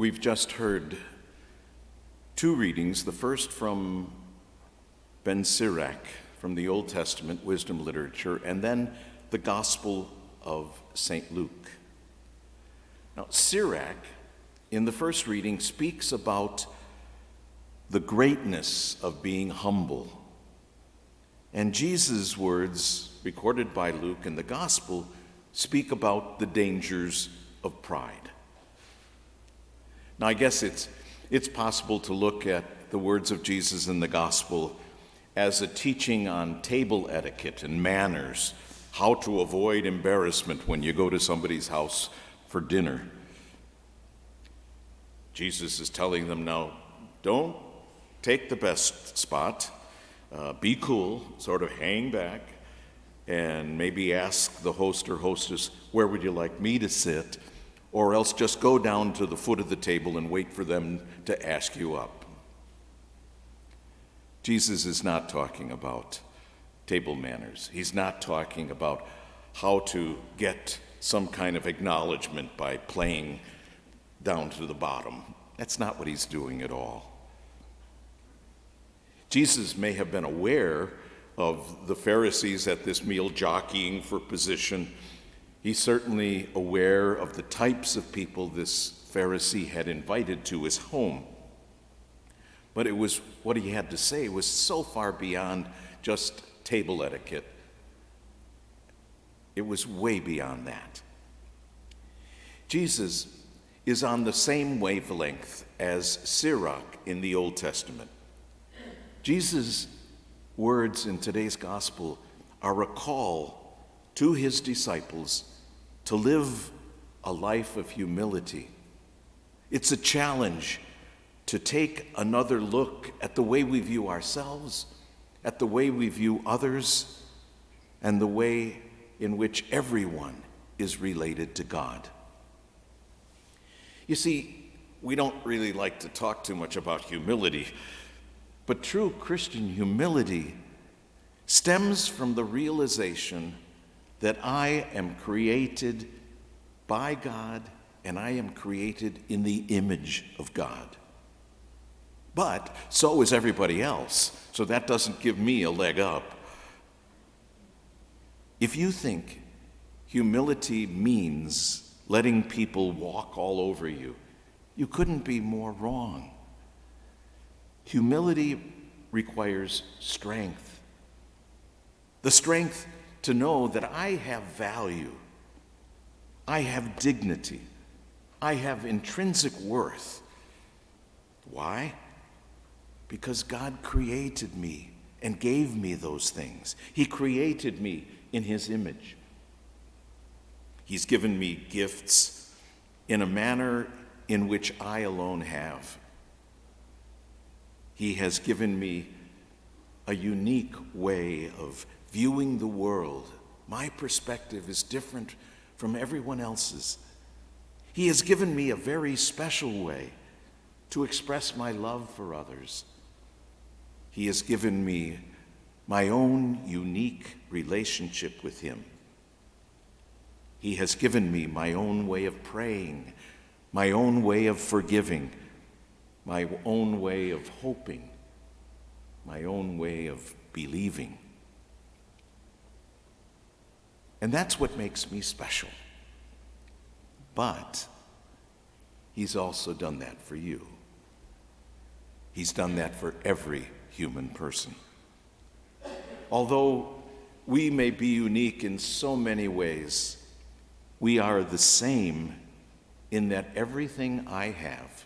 We've just heard two readings, the first from Ben Sirach from the Old Testament wisdom literature, and then the Gospel of St. Luke. Now, Sirach, in the first reading, speaks about the greatness of being humble. And Jesus' words, recorded by Luke in the Gospel, speak about the dangers of pride. Now, I guess it's possible to look at the words of Jesus in the Gospel as a teaching on table etiquette and manners, how to avoid embarrassment when you go to somebody's house for dinner. Jesus is telling them now, don't take the best spot, be cool, sort of hang back, and maybe ask the host or hostess, where would you like me to sit? Or else just go down to the foot of the table and wait for them to ask you up. Jesus is not talking about table manners. He's not talking about how to get some kind of acknowledgement by playing down to the bottom. That's not what he's doing at all. Jesus may have been aware of the Pharisees at this meal jockeying for position. He's certainly aware of the types of people this Pharisee had invited to his home. But it was what he had to say was so far beyond just table etiquette. It was way beyond that. Jesus is on the same wavelength as Sirach in the Old Testament. Jesus' words in today's gospel are a call to his disciples to live a life of humility. It's a challenge to take another look at the way we view ourselves, at the way we view others, and the way in which everyone is related to God. You see, we don't really like to talk too much about humility, but true Christian humility stems from the realization that I am created by God and I am created in the image of God. But so is everybody else, so that doesn't give me a leg up. If you think humility means letting people walk all over you, you couldn't be more wrong. Humility requires strength. The strength to know that I have value, I have dignity, I have intrinsic worth. Why? Because God created me and gave me those things. He created me in his image. He's given me gifts in a manner in which I alone have. He has given me a unique way of viewing the world. My perspective is different from everyone else's. He has given me a very special way to express my love for others. He has given me my own unique relationship with him. He has given me my own way of praying, my own way of forgiving, my own way of hoping, my own way of believing. And that's what makes me special. But he's also done that for you. He's done that for every human person. Although we may be unique in so many ways, we are the same in that everything I have,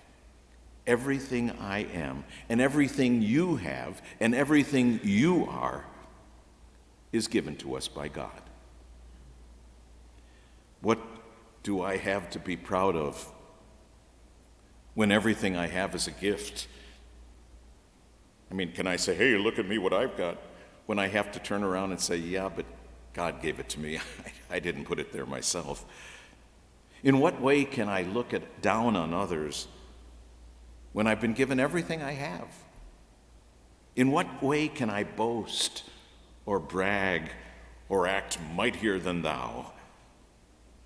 everything I am, and everything you have, and everything you are, is given to us by God. What do I have to be proud of when everything I have is a gift? I mean, can I say, hey, look at me, what I've got, when I have to turn around and say, yeah, but God gave it to me. I didn't put it there myself. In what way can I look down on others when I've been given everything I have? In what way can I boast or brag or act mightier than thou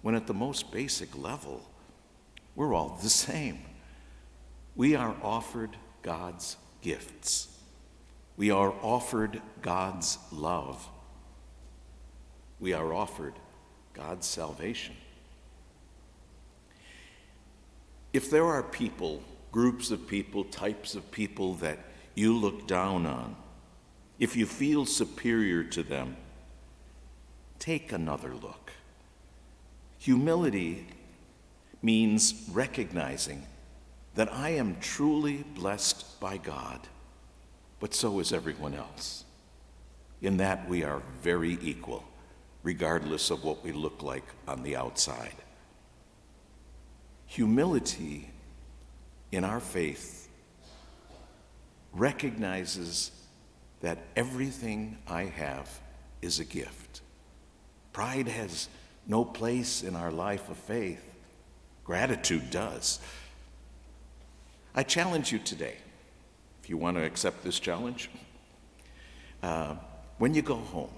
when at the most basic level, we're all the same? We are offered God's gifts. We are offered God's love. We are offered God's salvation. If there are people, groups of people, types of people that you look down on, if you feel superior to them, take another look. Humility means recognizing that I am truly blessed by God, but so is everyone else. In that we are very equal, regardless of what we look like on the outside. Humility in our faith recognizes that everything I have is a gift. Pride has no place in our life of faith. Gratitude does. I challenge you today, if you want to accept this challenge, when you go home,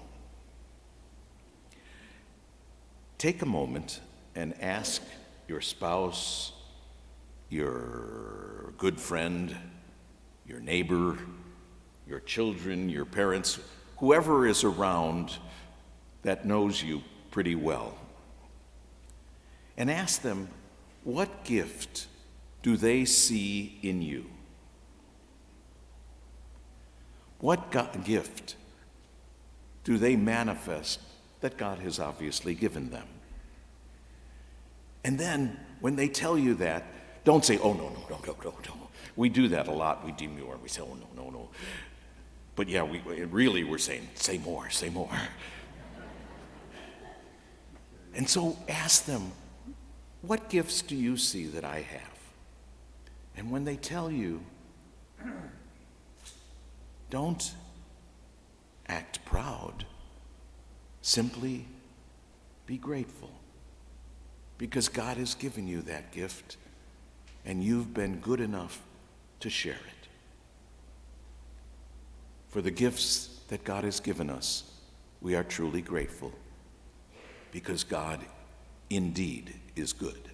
take a moment and ask your spouse, your good friend, your neighbor, your children, your parents, whoever is around that knows you pretty well, and ask them, what gift do they see in you? What gift do they manifest that God has obviously given them? And then, when they tell you that, don't say, oh, no. We do that a lot. We demur. We say, oh, no. But yeah, we're saying, say more. And so ask them, what gifts do you see that I have? And when they tell you, don't act proud. Simply be grateful. Because God has given you that gift, and you've been good enough to share it. For the gifts that God has given us, we are truly grateful, because God indeed is good.